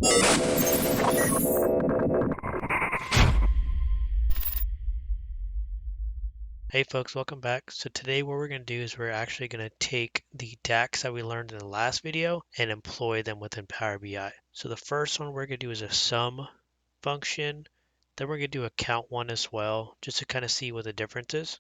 Hey folks, welcome back. So today what we're going to do is we're actually going to take the DAX that we learned in the last video and employ them within Power BI. So the first one we're going to do is a sum function. Then we're going to do a count one as well, just to kind of see what the difference is.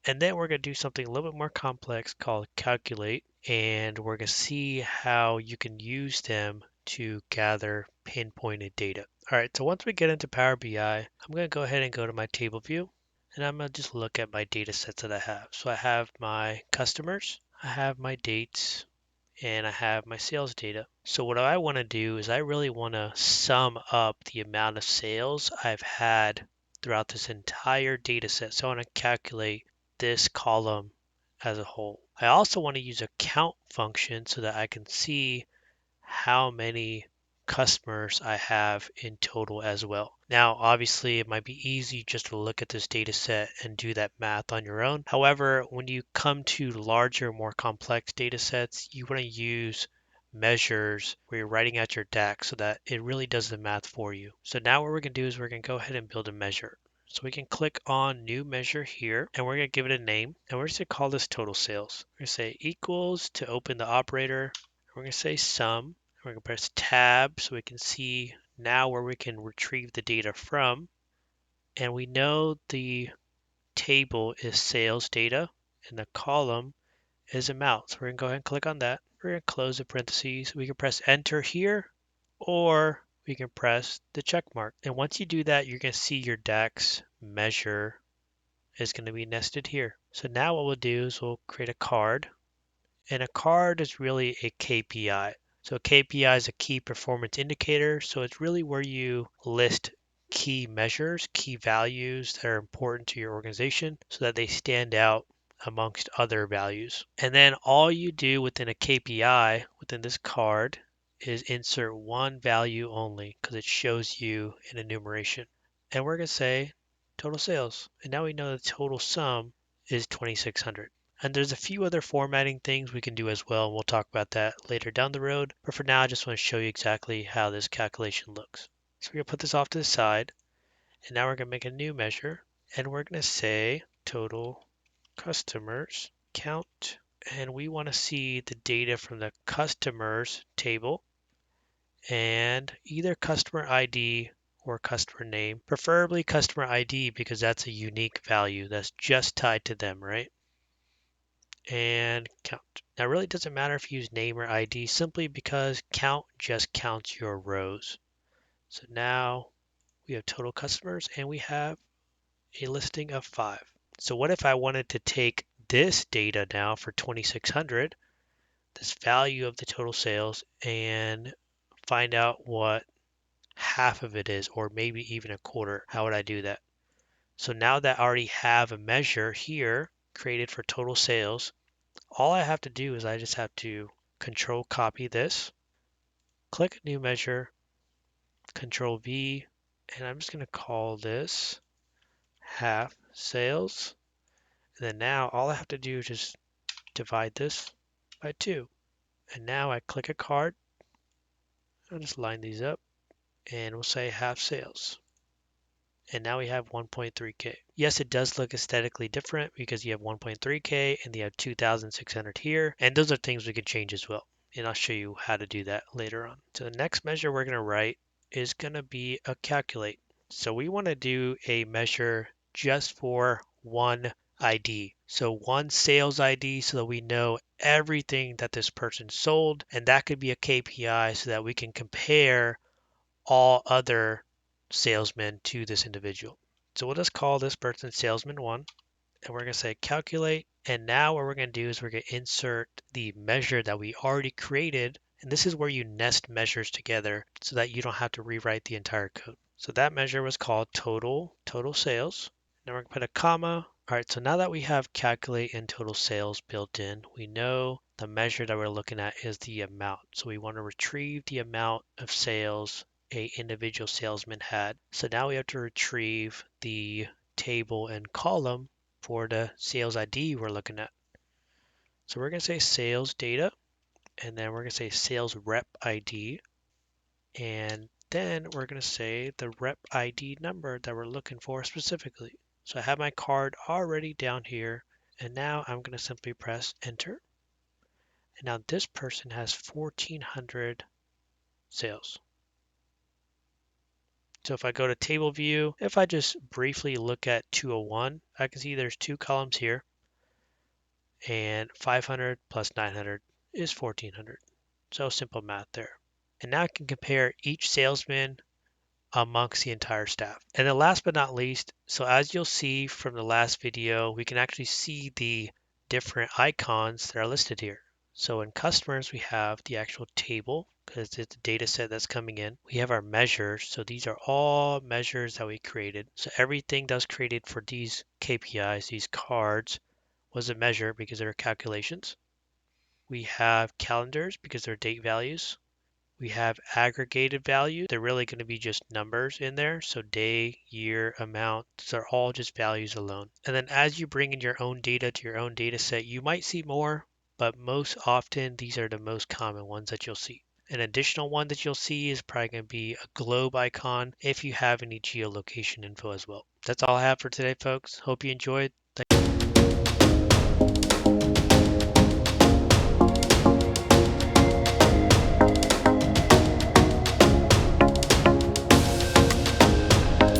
And then we're going to do something a little bit more complex called calculate, and we're going to see how you can use them to gather pinpointed data. All right, so once we get into Power BI, I'm going to go ahead and go to my table view, and I'm going to just look at my data sets that I have. So I have my customers, I have my dates, and I have my sales data. So what I want to do is I really want to sum up the amount of sales I've had throughout this entire data set. So I want to calculate this column as a whole. I also want to use a count function so that I can see how many customers I have in total as well. Now, obviously, it might be easy just to look at this data set and do that math on your own. However, when you come to larger, more complex data sets, you want to use measures where you're writing out your DAX so that it really does the math for you. So now what we're going to do is we're going to go ahead and build a measure. So we can click on new measure here, and we're going to give it a name, and we're just going to call this total sales. We're going to say equals to open the operator. We're going to say sum. We're going to press tab so we can see now where we can retrieve the data from. And we know the table is sales data and the column is amount. So we're going to go ahead and click on that. We're going to close the parentheses. We can press enter here, or we can press the check mark. And once you do that, you're going to see your DAX measure is going to be nested here. So now what we'll do is we'll create a card. And a card is really a KPI. So a KPI is a key performance indicator. So it's really where you list key measures, key values that are important to your organization so that they stand out amongst other values. And then all you do within a KPI, within this card, is insert one value only because it shows you an enumeration. And we're going to say total sales. And now we know the total sum is 2,600. And there's a few other formatting things we can do as well, and we'll talk about that later down the road. But for now, I just want to show you exactly how this calculation looks. So we're going to put this off to the side, and now we're going to make a new measure, and we're going to say total customers count, and we want to see the data from the customers table, and either customer ID or customer name, preferably customer ID because that's a unique value that's just tied to them, right? And count. Now, it really doesn't matter if you use name or ID simply because count just counts your rows. So now we have total customers and we have a listing of 5. So what if I wanted to take this data now for 2,600, this value of the total sales, and find out what half of it is, or maybe even a quarter? How would I do that? So now that I already have a measure here created for total sales, all I have to do is I just have to control copy this, click new measure, control V, and I'm just going to call this half sales. And then now all I have to do is just divide this by 2. And now I click a card. I'll just line these up and we'll say half sales. And now we have 1.3K. Yes, it does look aesthetically different because you have 1.3K and you have 2,600 here. And those are things we could change as well. And I'll show you how to do that later on. So the next measure we're going to write is going to be a calculate. So we want to do a measure just for one ID. So one sales ID so that we know everything that this person sold. And that could be a KPI so that we can compare all other salesmen to this individual. So we'll just call this person salesman 1, and we're going to say calculate. And now what we're going to do is we're going to insert the measure that we already created. And this is where you nest measures together so that you don't have to rewrite the entire code. So that measure was called total sales. Now we're going to put a comma. All right, so now that we have calculate and total sales built in, we know the measure that we're looking at is the amount. So we want to retrieve the amount of sales a individual salesman had. So now we have to retrieve the table and column for the sales ID we're looking at. So we're going to say sales data, and then we're going to say sales rep ID, And then we're going to say the rep ID number that we're looking for specifically. So I have my card already down here, and now I'm going to simply press enter. And now this person has 1,400 sales. So if I go to table view, if I just briefly look at 201, I can see there's two columns here, and 500 plus 900 is 1,400. So simple math there. And now I can compare each salesman amongst the entire staff. And then last but not least, so as you'll see from the last video, we can actually see the different icons that are listed here. So in customers, we have the actual table because it's a data set that's coming in. We have our measures. So these are all measures that we created. So everything that was created for these KPIs, these cards, was a measure because they were calculations. We have calendars because they're date values. We have aggregated value. They're really going to be just numbers in there. So day, year, amount, these are all just values alone. And then as you bring in your own data to your own data set, you might see more, but most often these are the most common ones that you'll see. An additional one that you'll see is probably going to be a globe icon if you have any geolocation info as well. That's all I have for today, folks. Hope you enjoyed.